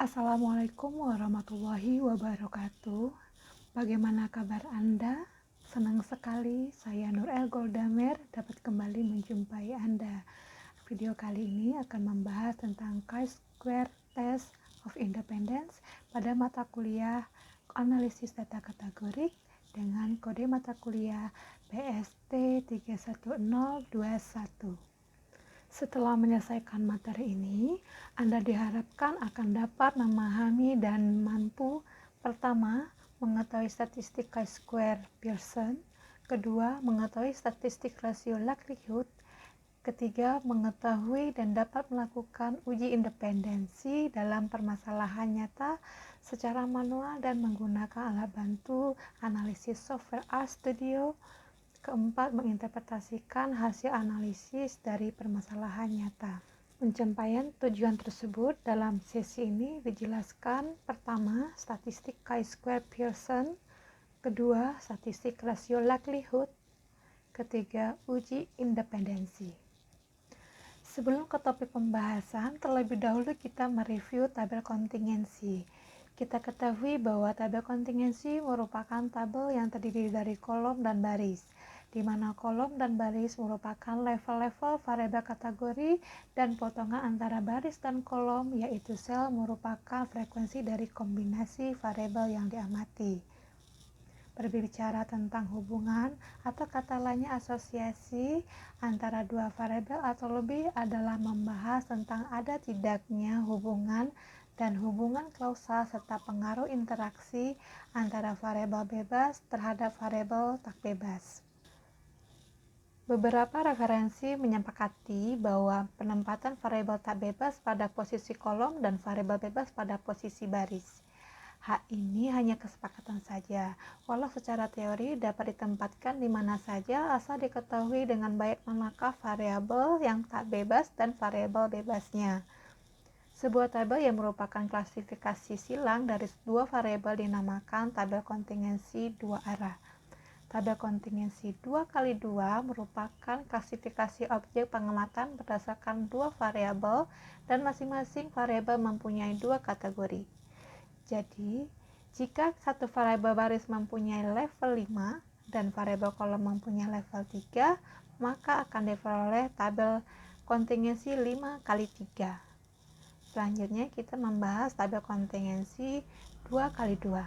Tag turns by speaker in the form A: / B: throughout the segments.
A: Assalamualaikum warahmatullahi wabarakatuh. Bagaimana kabar Anda? Senang sekali saya Nurel Goldamer dapat kembali menjumpai Anda. Video kali ini akan membahas tentang chi-square test of independence pada mata kuliah analisis data kategorik dengan kode mata kuliah BST 31021. Setelah menyelesaikan materi ini, Anda diharapkan akan dapat memahami dan mampu pertama, mengetahui statistik chi-square Pearson, kedua, mengetahui statistik rasio likelihood, ketiga, mengetahui dan dapat melakukan uji independensi dalam permasalahan nyata secara manual dan menggunakan alat bantu analisis software RStudio. Keempat, menginterpretasikan hasil analisis dari permasalahan nyata. Pencapaian tujuan tersebut dalam sesi ini dijelaskan: pertama, statistik chi-square Pearson, kedua, statistik rasio likelihood, ketiga, uji independensi. Sebelum ke topik pembahasan, terlebih dahulu kita mereview tabel kontingensi. Kita ketahui bahwa tabel kontingensi merupakan tabel yang terdiri dari kolom dan baris, di mana kolom dan baris merupakan level-level variabel kategori dan potongan antara baris dan kolom, yaitu sel merupakan frekuensi dari kombinasi variabel yang diamati. Berbicara tentang hubungan atau kata lainnya asosiasi antara dua variabel atau lebih adalah membahas tentang ada tidaknya hubungan dan hubungan kausal serta pengaruh interaksi antara variabel bebas terhadap variabel tak bebas. Beberapa referensi menyepakati bahwa penempatan variabel tak bebas pada posisi kolom dan variabel bebas pada posisi baris. Hak ini hanya kesepakatan saja, walau secara teori dapat ditempatkan di mana saja asal diketahui dengan baik manakah variabel yang tak bebas dan variabel bebasnya. Sebuah tabel yang merupakan klasifikasi silang dari dua variabel dinamakan tabel kontingensi dua arah. Tabel kontingensi 2x2 merupakan klasifikasi objek pengamatan berdasarkan dua variabel dan masing-masing variabel mempunyai dua kategori. Jadi, jika satu variabel baris mempunyai level 5 dan variabel kolom mempunyai level 3, maka akan diperoleh tabel kontingensi 5x3. Selanjutnya kita membahas tabel kontingensi 2x2.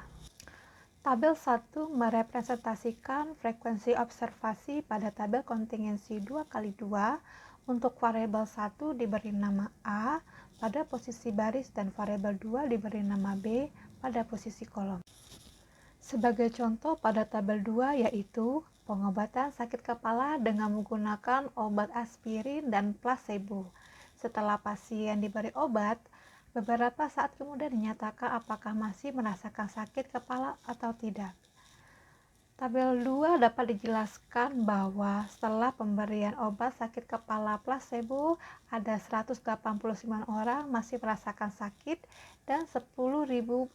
A: Tabel 1 merepresentasikan frekuensi observasi pada tabel kontingensi 2x2 untuk variabel 1 diberi nama A pada posisi baris dan variabel 2 diberi nama B pada posisi kolom. Sebagai contoh pada tabel 2 yaitu pengobatan sakit kepala dengan menggunakan obat aspirin dan placebo. Setelah pasien diberi obat, beberapa saat kemudian dinyatakan apakah masih merasakan sakit kepala atau tidak. Tabel 2 dapat dijelaskan bahwa setelah pemberian obat sakit kepala placebo, ada 189 orang masih merasakan sakit dan 10.445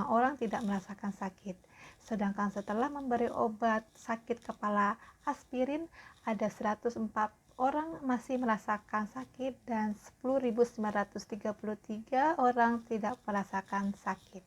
A: orang tidak merasakan sakit. Sedangkan setelah memberi obat sakit kepala aspirin, ada 104 orang masih merasakan sakit dan 10.933 orang tidak merasakan sakit.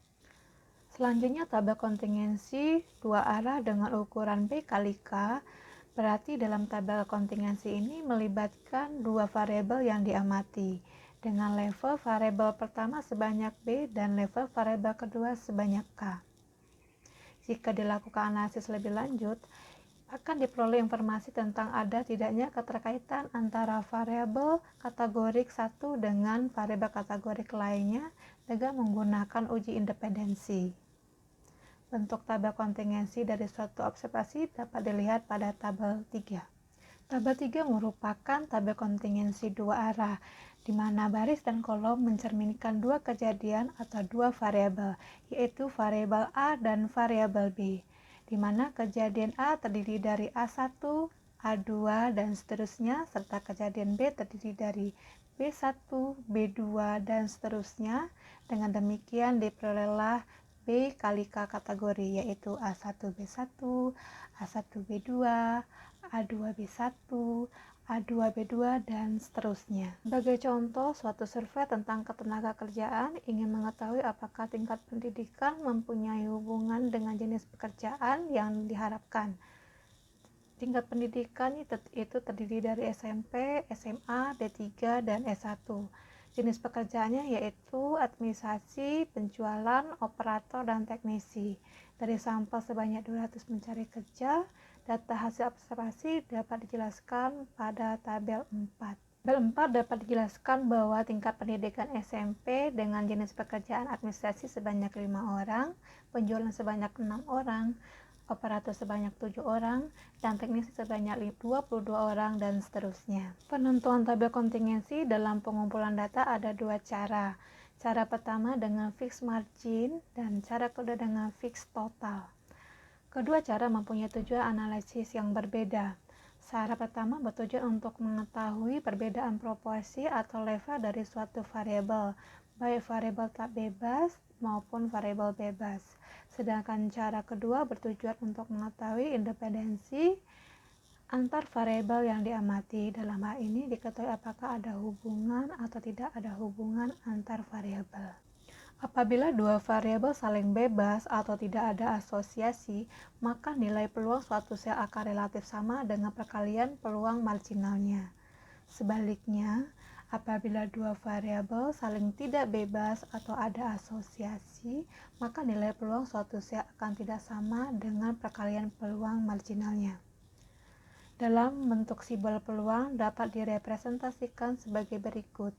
A: Selanjutnya tabel kontingensi dua arah dengan ukuran B kali K, berarti dalam tabel kontingensi ini melibatkan dua variabel yang diamati dengan level variabel pertama sebanyak B dan level variabel kedua sebanyak K. Jika dilakukan analisis lebih lanjut, akan diperoleh informasi tentang ada tidaknya keterkaitan antara variabel kategorik satu dengan variabel kategorik lainnya dengan menggunakan uji independensi. Bentuk tabel kontingensi dari suatu observasi dapat dilihat pada tabel 3. Tabel 3 merupakan tabel kontingensi dua arah, di mana baris dan kolom mencerminkan dua kejadian atau dua variabel, yaitu variabel A dan variabel B, di mana kejadian A terdiri dari A1, A2, dan seterusnya, serta kejadian B terdiri dari B1, B2, dan seterusnya. Dengan demikian diperolehlah B kali K kategori, yaitu A1B1, A1B2, A2B1, A2, B2, dan seterusnya. Sebagai contoh, suatu survei tentang ketenagakerjaan ingin mengetahui apakah tingkat pendidikan mempunyai hubungan dengan jenis pekerjaan yang diharapkan. Tingkat pendidikan itu terdiri dari SMP, SMA, D3, dan S1. Jenis pekerjaannya yaitu administrasi, penjualan, operator, dan teknisi. Dari sampel sebanyak 200 mencari kerja, data hasil observasi dapat dijelaskan pada tabel 4. Tabel 4 dapat dijelaskan bahwa tingkat pendidikan SMP dengan jenis pekerjaan administrasi sebanyak 5 orang, penjualan sebanyak 6 orang, operator sebanyak 7 orang, dan teknisi sebanyak 22 orang, dan seterusnya. Penentuan tabel kontingensi dalam pengumpulan data ada dua cara. Cara pertama dengan fixed margin dan cara kedua dengan fixed total. Kedua cara mempunyai tujuan analisis yang berbeda. Cara pertama bertujuan untuk mengetahui perbedaan proporsi atau level dari suatu variabel, baik variabel tak bebas maupun variabel bebas. Sedangkan cara kedua bertujuan untuk mengetahui independensi antar variabel yang diamati. Dalam hal ini diketahui apakah ada hubungan atau tidak ada hubungan antar variabel. Apabila dua variabel saling bebas atau tidak ada asosiasi, maka nilai peluang suatu sel akan relatif sama dengan perkalian peluang marginalnya. Sebaliknya, apabila dua variabel saling tidak bebas atau ada asosiasi, maka nilai peluang suatu sel akan tidak sama dengan perkalian peluang marginalnya. Dalam bentuk simbol peluang dapat direpresentasikan sebagai berikut.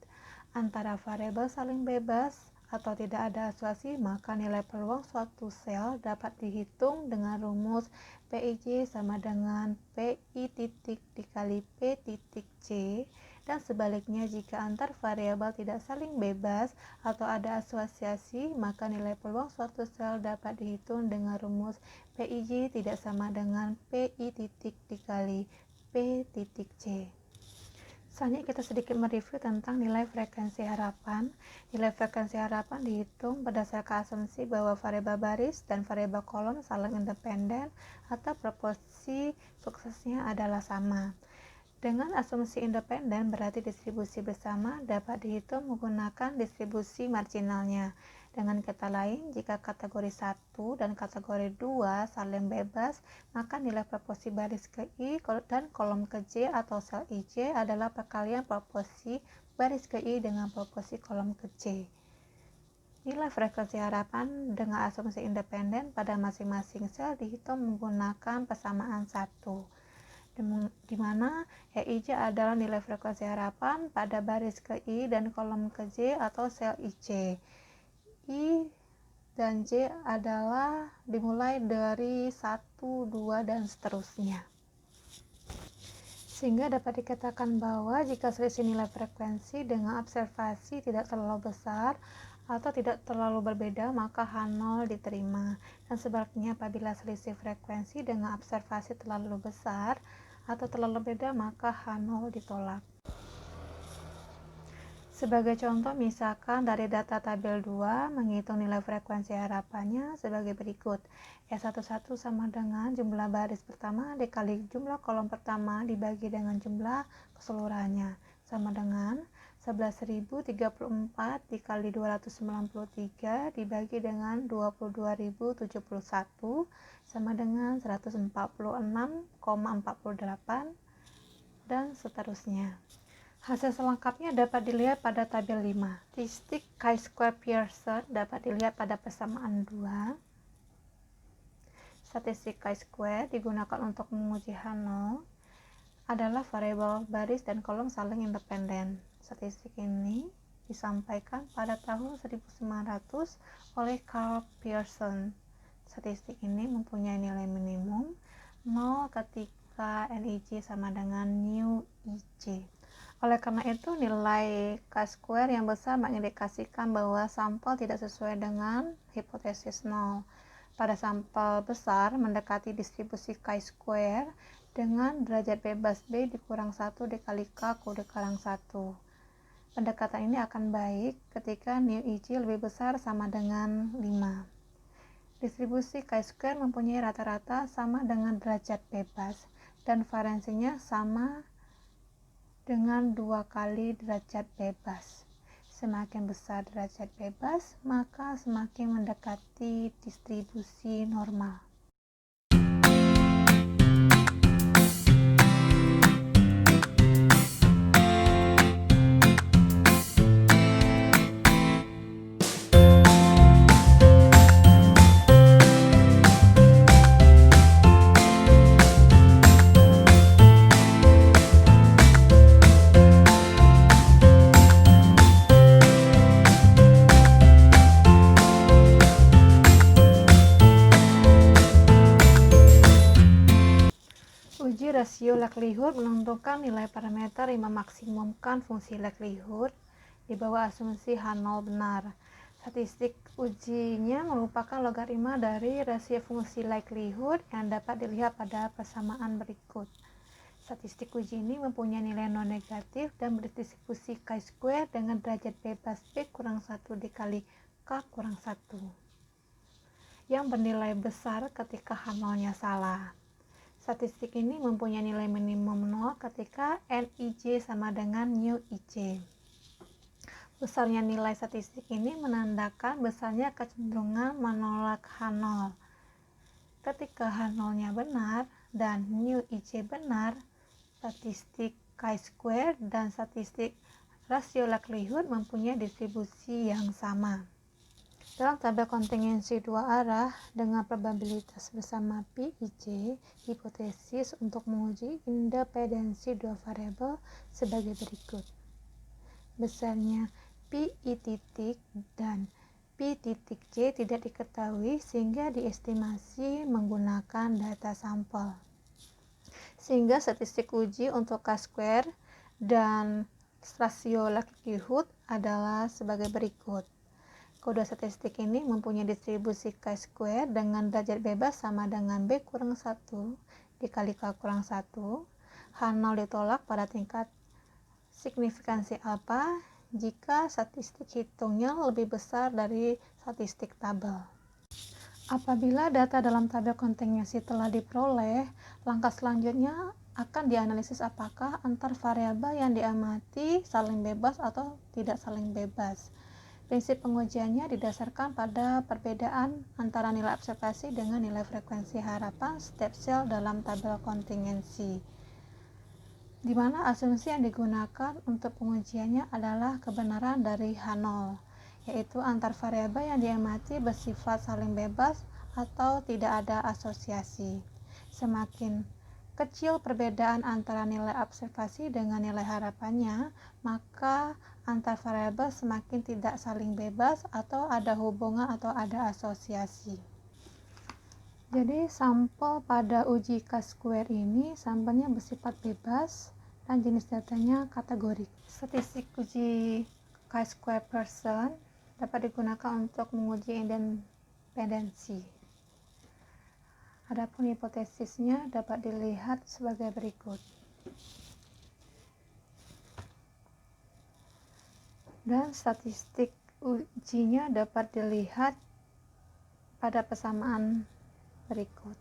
A: Antara variabel saling bebas atau tidak ada asosiasi, maka nilai peluang suatu sel dapat dihitung dengan rumus PIJ sama dengan PI titik dikali P titik C, dan sebaliknya jika antar variabel tidak saling bebas atau ada asosiasi, maka nilai peluang suatu sel dapat dihitung dengan rumus PIJ tidak sama dengan PI titik dikali P titik C. Selanjutnya kita sedikit mereview tentang nilai frekuensi harapan. Nilai frekuensi harapan dihitung berdasarkan asumsi bahwa variabel baris dan variabel kolom saling independen atau proporsi suksesnya adalah sama. Dengan asumsi independen berarti distribusi bersama dapat dihitung menggunakan distribusi marginalnya. Dengan kata lain, jika kategori 1 dan kategori 2 saling bebas, maka nilai proporsi baris ke I dan kolom ke J atau sel IJ adalah perkalian proporsi baris ke I dengan proporsi kolom ke J. Nilai frekuensi harapan dengan asumsi independen pada masing-masing sel dihitung menggunakan persamaan 1. Di mana EIJ adalah nilai frekuensi harapan pada baris ke I dan kolom ke J atau sel IJ. I dan J adalah dimulai dari 1, 2, dan seterusnya. Sehingga dapat dikatakan bahwa jika selisih nilai frekuensi dengan observasi tidak terlalu besar atau tidak terlalu berbeda, maka H0 diterima. Dan sebaliknya apabila selisih frekuensi dengan observasi terlalu besar atau terlalu beda, maka H0 ditolak. Sebagai contoh, misalkan dari data tabel 2 menghitung nilai frekuensi harapannya sebagai berikut. S11 sama dengan jumlah baris pertama dikali jumlah kolom pertama dibagi dengan jumlah keseluruhannya, sama dengan 11.034 dikali 293 dibagi dengan 22.071 sama dengan 146,48 dan seterusnya. Hasil selengkapnya dapat dilihat pada tabel 5. Statistik chi-square Pearson dapat dilihat pada persamaan 2. Statistik chi-square digunakan untuk menguji H0 adalah variabel baris dan kolom saling independen. Statistik ini disampaikan pada tahun 1900 oleh Carl Pearson. Statistik ini mempunyai nilai minimum 0 ketika Nij sama dengan nu Ij. Oleh karena itu, nilai chi-square yang besar mengindikasikan bahwa sampel tidak sesuai dengan hipotesis 0. Pada sampel besar mendekati distribusi chi-square dengan derajat bebas B dikurang 1 dikali K dikurang 1. Pendekatan ini akan baik ketika nu Ij lebih besar sama dengan 5. Distribusi chi-square mempunyai rata-rata sama dengan derajat bebas dan variansinya sama dengan 2 kali derajat bebas. Semakin besar derajat bebas, maka semakin mendekati distribusi normal. Uji rasio likelihood menentukan nilai parameter yang memaksimumkan fungsi likelihood di bawah asumsi H0 benar. Statistik ujinya merupakan logaritma dari rasio fungsi likelihood yang dapat dilihat pada persamaan berikut. Statistik uji ini mempunyai nilai non-negatif dan berdistribusi chi-square dengan derajat bebas B kurang 1 dikali K kurang 1 yang bernilai besar ketika H0-nya salah. Statistik ini mempunyai nilai minimum 0 ketika Nij sama dengan nu Ij. Besarnya nilai statistik ini menandakan besarnya kecenderungan menolak H0. Ketika H0-nya benar dan nu Ij benar, statistik chi-square dan statistik rasio likelihood mempunyai distribusi yang sama. Dalam tabel kontingensi dua arah dengan probabilitas bersama Pij, hipotesis untuk menguji independensi dua variabel sebagai berikut. Besarnya Pi titik dan Pi titik J tidak diketahui sehingga diestimasi menggunakan data sampel. Sehingga statistik uji untuk chi-square dan rasio likelihood adalah sebagai berikut. Kedua statistik ini mempunyai distribusi chi-square dengan derajat bebas sama dengan B kurang 1 dikali K kurang 1. H0 ditolak pada tingkat signifikansi alfa jika statistik hitungnya lebih besar dari statistik tabel. Apabila data dalam tabel kontingensi telah diperoleh, langkah selanjutnya akan dianalisis apakah antar variabel yang diamati saling bebas atau tidak saling bebas. Prinsip pengujiannya didasarkan pada perbedaan antara nilai observasi dengan nilai frekuensi harapan setiap sel dalam tabel kontingensi, di mana asumsi yang digunakan untuk pengujiannya adalah kebenaran dari H0, yaitu antar variabel yang diamati bersifat saling bebas atau tidak ada asosiasi. Semakin kecil perbedaan antara nilai observasi dengan nilai harapannya, maka antar variabel semakin tidak saling bebas atau ada hubungan atau ada asosiasi. Jadi sampel pada uji chi-square ini sampelnya bersifat bebas dan jenis datanya kategorik. Statistik uji chi-square person dapat digunakan untuk menguji independensi. Adapun hipotesisnya dapat dilihat sebagai berikut. Dan statistik ujinya dapat dilihat pada persamaan berikut.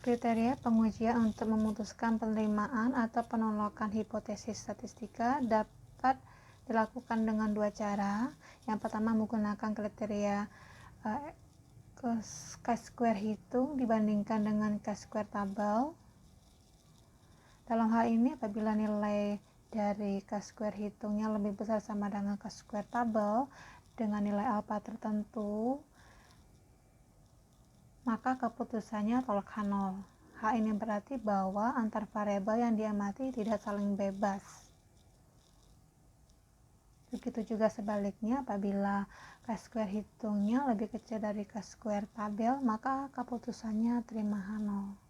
A: Kriteria pengujian untuk memutuskan penerimaan atau penolakan hipotesis statistika dapat dilakukan dengan dua cara. Yang pertama menggunakan kriteria chi-square hitung dibandingkan dengan chi-square tabel. Dalam hal ini apabila nilai dari chi-square hitungnya lebih besar sama dengan chi-square tabel dengan nilai alfa tertentu, maka keputusannya tolak H0. Hal ini berarti bahwa antar variabel yang diamati tidak saling bebas. Begitu juga sebaliknya, apabila chi-square hitungnya lebih kecil dari chi-square tabel, maka keputusannya terima H0.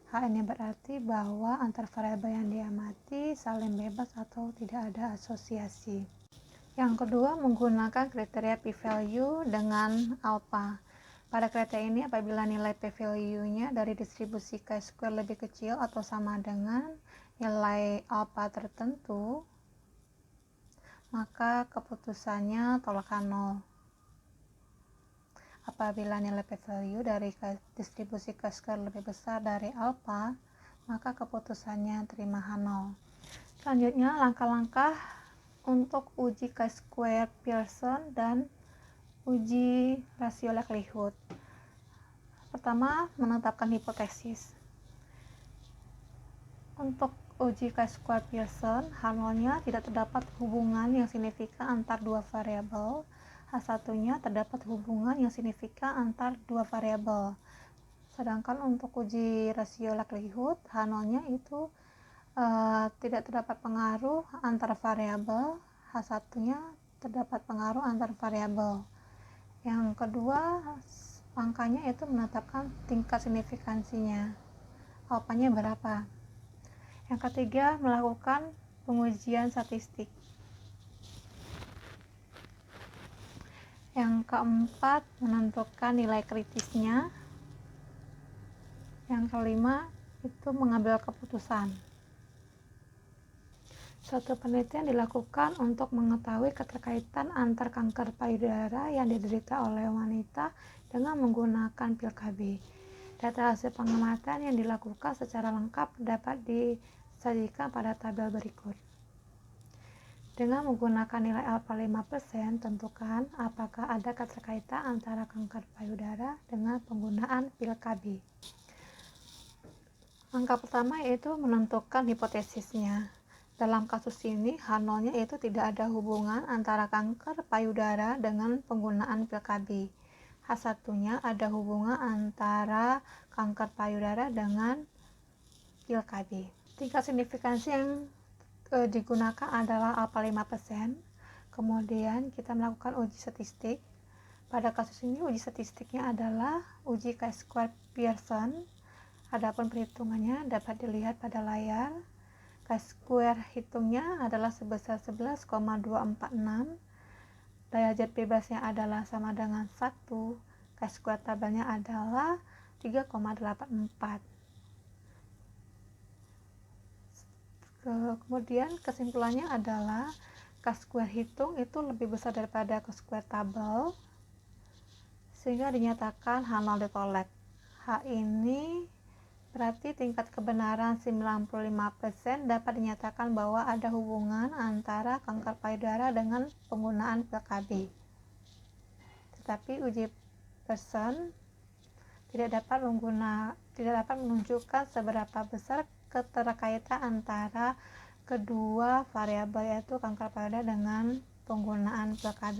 A: Hal ini berarti bahwa antar variabel yang diamati saling bebas atau tidak ada asosiasi. Yang kedua, menggunakan kriteria p-value dengan alpha. Pada kriteria ini, apabila nilai p-value-nya dari distribusi chi-square lebih kecil atau sama dengan nilai alpha tertentu, maka keputusannya tolak H0. Apabila nilai p-value dari distribusi chi-square lebih besar dari alpha, maka keputusannya terima H0. Selanjutnya, langkah-langkah untuk uji chi-square Pearson dan uji rasio likelihood. Pertama, menetapkan hipotesis. Untuk uji chi-square Pearson, H0-nya tidak terdapat hubungan yang signifikan antar dua variabel. H1-nya terdapat hubungan yang signifikan antar dua variabel. Sedangkan untuk uji rasio likelihood, H0-nya itu tidak terdapat pengaruh antar variabel, H1-nya terdapat pengaruh antar variabel. Yang kedua, angkanya itu menetapkan tingkat signifikansinya, alfanya berapa. Yang ketiga, melakukan pengujian statistik. Yang keempat, menentukan nilai kritisnya. Yang kelima, itu mengambil keputusan. Suatu penelitian dilakukan untuk mengetahui keterkaitan antar kanker payudara yang diderita oleh wanita dengan menggunakan pil KB. Data hasil pengamatan yang dilakukan secara lengkap dapat disajikan pada tabel berikut. Dengan menggunakan nilai alfa 5%, tentukan apakah ada keterkaitan antara kanker payudara dengan penggunaan pil KB. Langkah pertama yaitu menentukan hipotesisnya. Dalam kasus ini, H0-nya itu tidak ada hubungan antara kanker payudara dengan penggunaan pil KB. H1-nya ada hubungan antara kanker payudara dengan pil KB. Tingkat signifikansi yang digunakan adalah alfa 5%. Kemudian kita melakukan uji statistik. Pada kasus ini uji statistiknya adalah uji chi-square Pearson. Adapun perhitungannya dapat dilihat pada layar. Chi-square hitungnya adalah sebesar 11,246. Derajat bebasnya adalah sama dengan 1. Chi-square tabelnya adalah 3,84. Kemudian kesimpulannya adalah chi-square hitung itu lebih besar daripada chi-square tabel, sehingga dinyatakan H0 ditolak. H ini berarti tingkat kebenaran 95% dapat dinyatakan bahwa ada hubungan antara kanker payudara dengan penggunaan pil KB. Tetapi uji Pearson tidak dapat menunjukkan seberapa besar keterkaitan antara kedua variabel yaitu kanker payudara dengan penggunaan pil KB.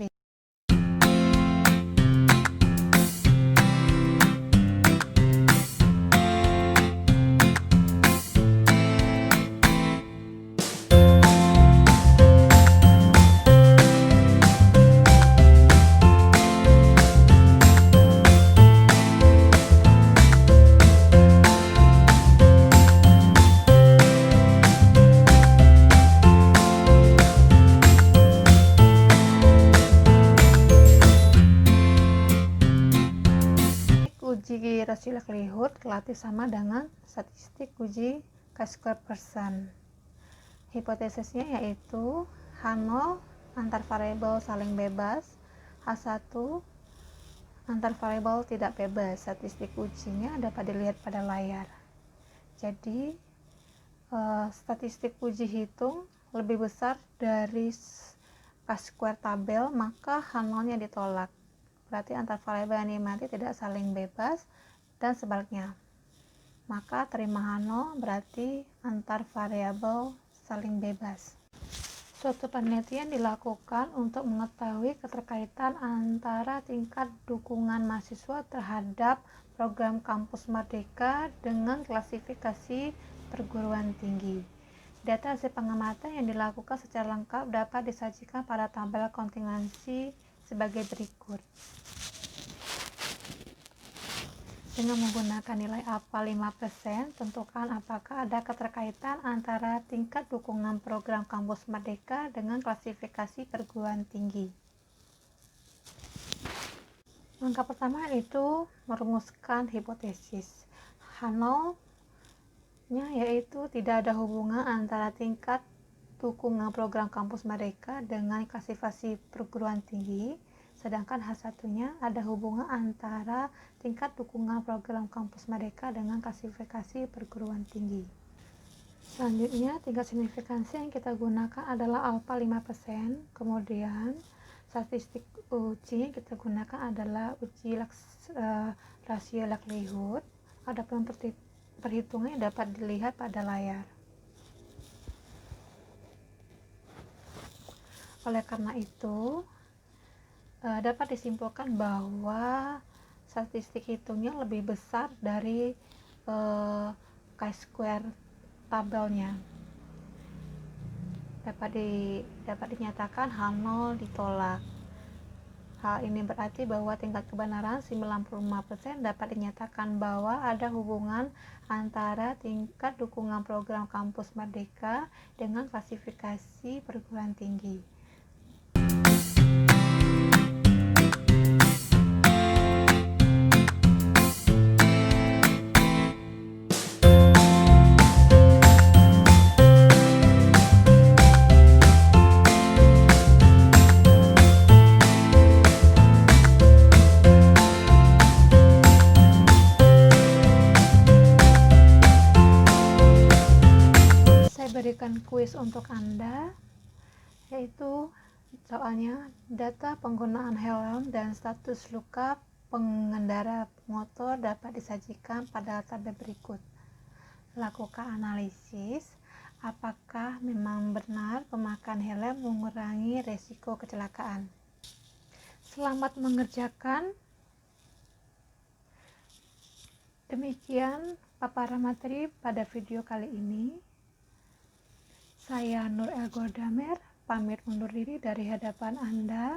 A: Uji rasio likelihood relatif sama dengan statistik uji chi-square Pearson. Hipotesisnya yaitu H0 antar variabel saling bebas, H1 antar variabel tidak bebas. Statistik ujinya dapat dilihat pada layar. Jadi statistik uji hitung lebih besar dari chi-square tabel, maka H0-nya ditolak. Berarti antar variabel yang diamati tidak saling bebas dan sebaliknya. Maka terima H0 berarti antar variabel saling bebas. Suatu penelitian dilakukan untuk mengetahui keterkaitan antara tingkat dukungan mahasiswa terhadap program Kampus Merdeka dengan klasifikasi perguruan tinggi. Data hasil pengamatan yang dilakukan secara lengkap dapat disajikan pada tabel kontingensi sebagai berikut. Dengan menggunakan nilai alfa 5%, tentukan apakah ada keterkaitan antara tingkat dukungan program Kampus Merdeka dengan klasifikasi perguruan tinggi. Langkah pertama itu merumuskan hipotesis. H0-nya yaitu tidak ada hubungan antara tingkat dukungan program Kampus Merdeka dengan klasifikasi perguruan tinggi. Sedangkan H1-nya ada hubungan antara tingkat dukungan program kampus Merdeka dengan klasifikasi perguruan tinggi. Selanjutnya, tingkat signifikansi yang kita gunakan adalah alfa 5%. Kemudian, statistik uji yang kita gunakan adalah uji rasio likelihood. Adapun perhitungannya dapat dilihat pada layar. Oleh karena itu, dapat disimpulkan bahwa statistik hitungnya lebih besar dari chi-square tabelnya. Dapat dinyatakan H0 ditolak. Hal ini berarti bahwa tingkat kebenaran 95% dapat dinyatakan bahwa ada hubungan antara tingkat dukungan program kampus Merdeka dengan klasifikasi perguruan tinggi. Berikan kuis untuk Anda, yaitu soalnya data penggunaan helm dan status luka pengendara motor dapat disajikan pada tabel berikut. Lakukan analisis, apakah memang benar pemakaian helm mengurangi resiko kecelakaan. Selamat mengerjakan. Demikian paparan materi pada video kali ini. Saya Nur Elgordamer, pamit undur diri dari hadapan Anda.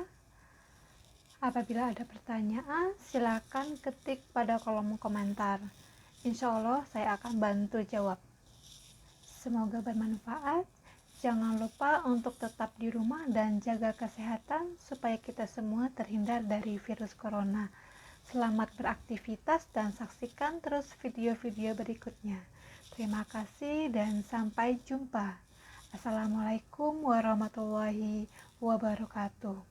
A: Apabila ada pertanyaan, silakan ketik pada kolom komentar. Insya Allah saya akan bantu jawab. Semoga bermanfaat. Jangan lupa untuk tetap di rumah dan jaga kesehatan supaya kita semua terhindar dari virus corona. Selamat beraktivitas dan saksikan terus video-video berikutnya. Terima kasih dan sampai jumpa. Assalamualaikum warahmatullahi wabarakatuh.